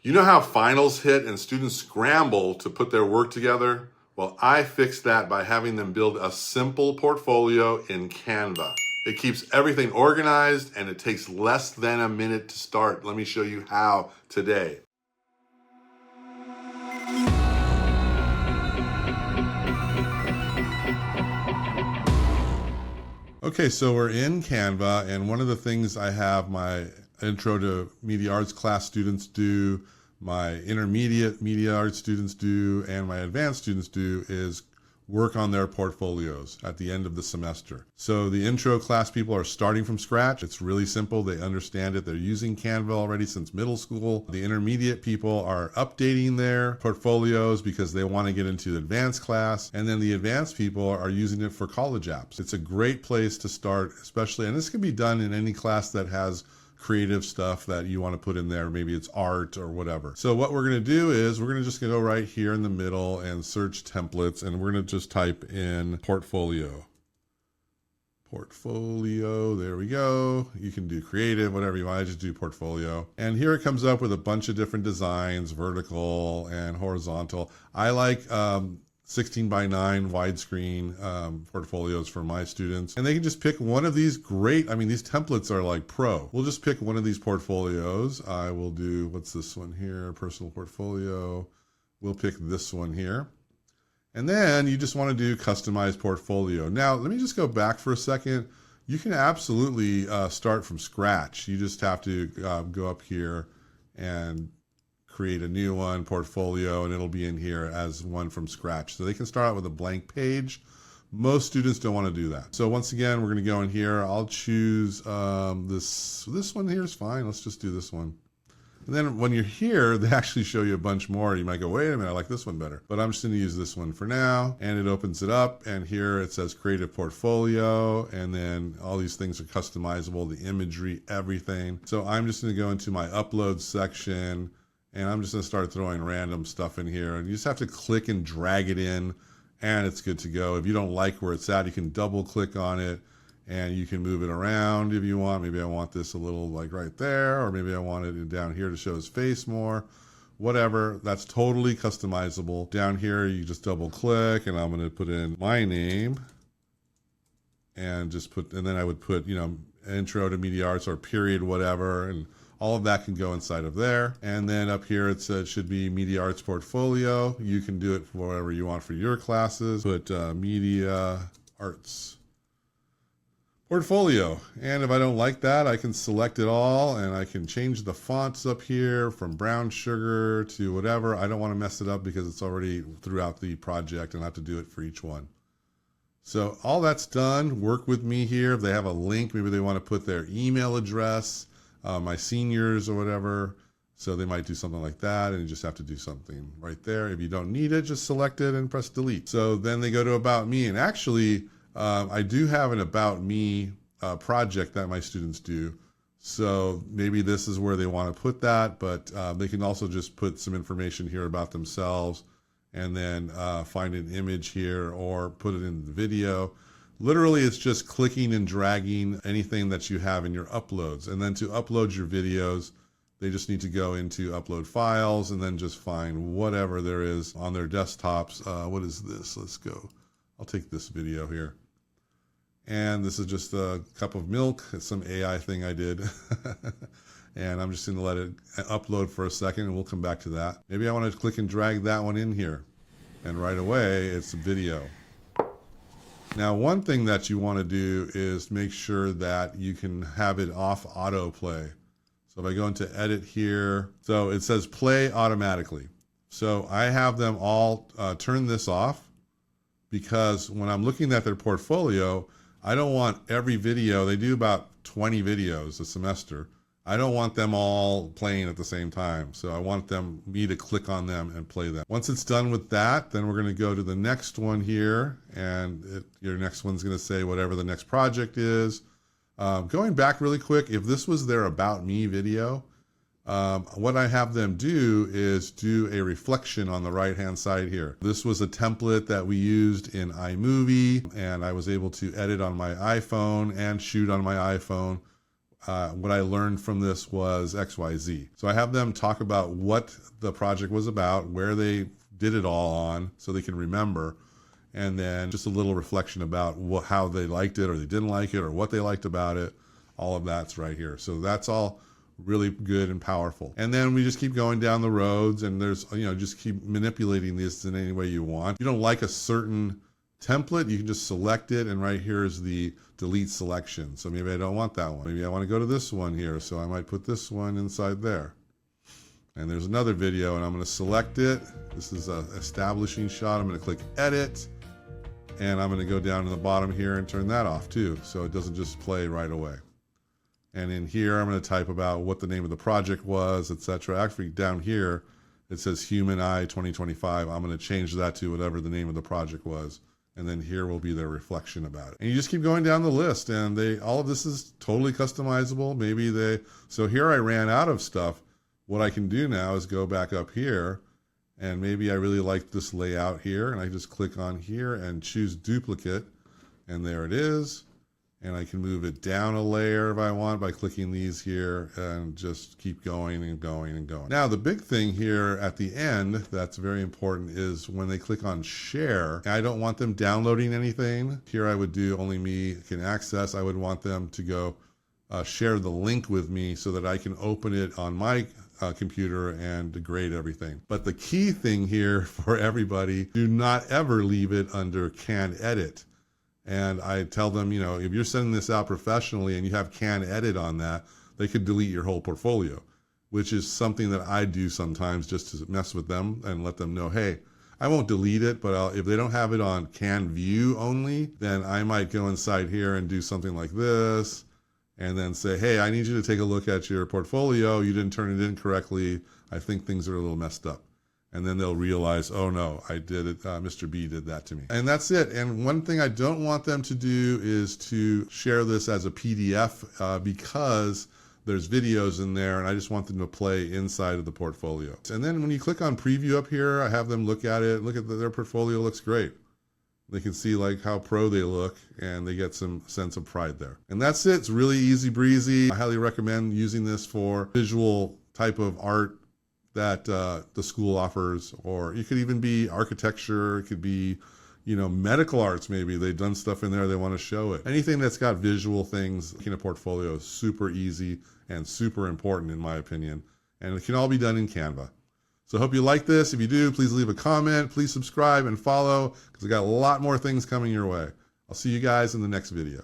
You know how finals hit and students scramble to put their work together? Well, I fixed that by having them build a simple portfolio in Canva. It keeps everything organized and it takes less than a minute to start. Let me show you how today. Okay, so we're in Canva, and one of the things I have my intro to media arts class students do, my intermediate media arts students do, and my advanced students do is work on their portfolios at the end of the semester. So the intro class people are starting from scratch. It's really simple. They understand it. They're using Canva already since middle school. The intermediate people are updating their portfolios because they want to get into the advanced class. And then the advanced people are using it for college apps. It's a great place to start, especially, and this can be done in any class that has creative stuff that you want to put in there. Maybe it's art or whatever. So what we're going to do is we're going to just go right here in the middle and search templates, and we're going to just type in portfolio. Portfolio, there we go. You can do creative, whatever you want. I just do portfolio. And here it comes up with a bunch of different designs, vertical and horizontal. I like 16:9 widescreen portfolios for my students, and they can just pick one of these great, I mean, these templates are like pro. We'll just pick one of these portfolios. I will do, what's this one here? Personal portfolio. We'll pick this one here. And then you just want to do customized portfolio. Now, let me just go back for a second. You can absolutely start from scratch. You just have to go up here and create a new one, portfolio, and it'll be in here as one from scratch. So they can start out with a blank page. Most students don't want to do that. So once again, we're going to go in here. I'll choose this one here is fine. Let's just do this one. And then when you're here, they actually show you a bunch more. You might go, wait a minute, I like this one better. But I'm just going to use this one for now. And it opens it up. And here it says creative portfolio. And then all these things are customizable, the imagery, everything. So I'm just going to go into my upload section. And I'm just going to start throwing random stuff in here. And you just have to click and drag it in, and it's good to go. If you don't like where it's at, you can double click on it, and you can move it around if you want. Maybe I want this a little like right there, or maybe I want it down here to show his face more. Whatever, that's totally customizable. Down here, you just double click, and I'm going to put in my name, and then I would put, you know, intro to media arts or period, whatever, and all of that can go inside of there. And then up here it says should be media arts portfolio. You can do it for whatever you want for your classes. Put media arts portfolio. And if I don't like that, I can select it all, and I can change the fonts up here from brown sugar to whatever. I don't want to mess it up because it's already throughout the project and I have to do it for each one. So all that's done. Work with me here. If they have a link, maybe they want to put their email address, my seniors or whatever. So they might do something like that, and you just have to do something right there. If you don't need it, just select it and press delete. So then they go to About Me, and actually I do have an About Me project that my students do. So maybe this is where they want to put that, but they can also just put some information here about themselves, and then find an image here or put it in the video. Literally, it's just clicking and dragging anything that you have in your uploads. And then to upload your videos, they just need to go into upload files and then just find whatever there is on their desktops. What is this? Let's go. I'll take this video here. And this is just a cup of milk. It's some AI thing I did. And I'm just going to let it upload for a second, and we'll come back to that. Maybe I want to click and drag that one in here. And right away, it's a video. Now, one thing that you want to do is make sure that you can have it off autoplay. So if I go into edit here, so it says play automatically. So I have them all turn this off, because when I'm looking at their portfolio, I don't want every video. They do about 20 videos a semester. I don't want them all playing at the same time. So I want me to click on them and play them. Once it's done with that, then we're going to go to the next one here. And your next one's going to say whatever the next project is. Going back really quick, if this was their About Me video, what I have them do is do a reflection on the right-hand side here. This was a template that we used in iMovie, and I was able to edit on my iPhone and shoot on my iPhone what I learned from this was XYZ. So I have them talk about what the project was about, where they did it all on, so they can remember, and then just a little reflection about how they liked it or they didn't like it or what they liked about it. All of that's right here. So that's all really good and powerful. And then we just keep going down the roads, and there's, just keep manipulating this in any way you want. If you don't like a certain template, you can just select it, and right here is the delete selection. So maybe I don't want that one. Maybe I want to go to this one here, so I might put this one inside there. And there's another video, and I'm going to select it. This is an establishing shot. I'm going to click edit, and I'm going to go down to the bottom here and turn that off too, so it doesn't just play right away. And in here, I'm going to type about what the name of the project was, etc. Actually, down here, it says Human Eye 2025. I'm going to change that to whatever the name of the project was. And then here will be their reflection about it. And you just keep going down the list, and all of this is totally customizable. So here I ran out of stuff. What I can do now is go back up here, and maybe I really like this layout here, and I just click on here and choose duplicate, and there it is. And I can move it down a layer if I want by clicking these here, and just keep going and going and going. Now, the big thing here at the end that's very important is when they click on share, I don't want them downloading anything. Here I would do only me can access. I would want them to go share the link with me so that I can open it on my computer and degrade everything. But the key thing here for everybody, do not ever leave it under can edit. And I tell them, if you're sending this out professionally and you have can edit on that, they could delete your whole portfolio, which is something that I do sometimes just to mess with them and let them know, hey, I won't delete it, but if they don't have it on can view only, then I might go inside here and do something like this and then say, hey, I need you to take a look at your portfolio. You didn't turn it in correctly. I think things are a little messed up. And then they'll realize, oh no, I did it. Mr. B did that to me. And that's it. And one thing I don't want them to do is to share this as a PDF because there's videos in there, and I just want them to play inside of the portfolio. And then when you click on preview up here, I have them look at it. Look at their portfolio looks great. They can see like how pro they look, and they get some sense of pride there. And that's it. It's really easy breezy. I highly recommend using this for visual type of art that the school offers, or it could even be architecture, it could be, medical arts maybe. They've done stuff in there, they want to show it. Anything that's got visual things in a portfolio is super easy and super important in my opinion, and it can all be done in Canva. So I hope you like this. If you do, please leave a comment, please subscribe and follow, because I got a lot more things coming your way. I'll see you guys in the next video.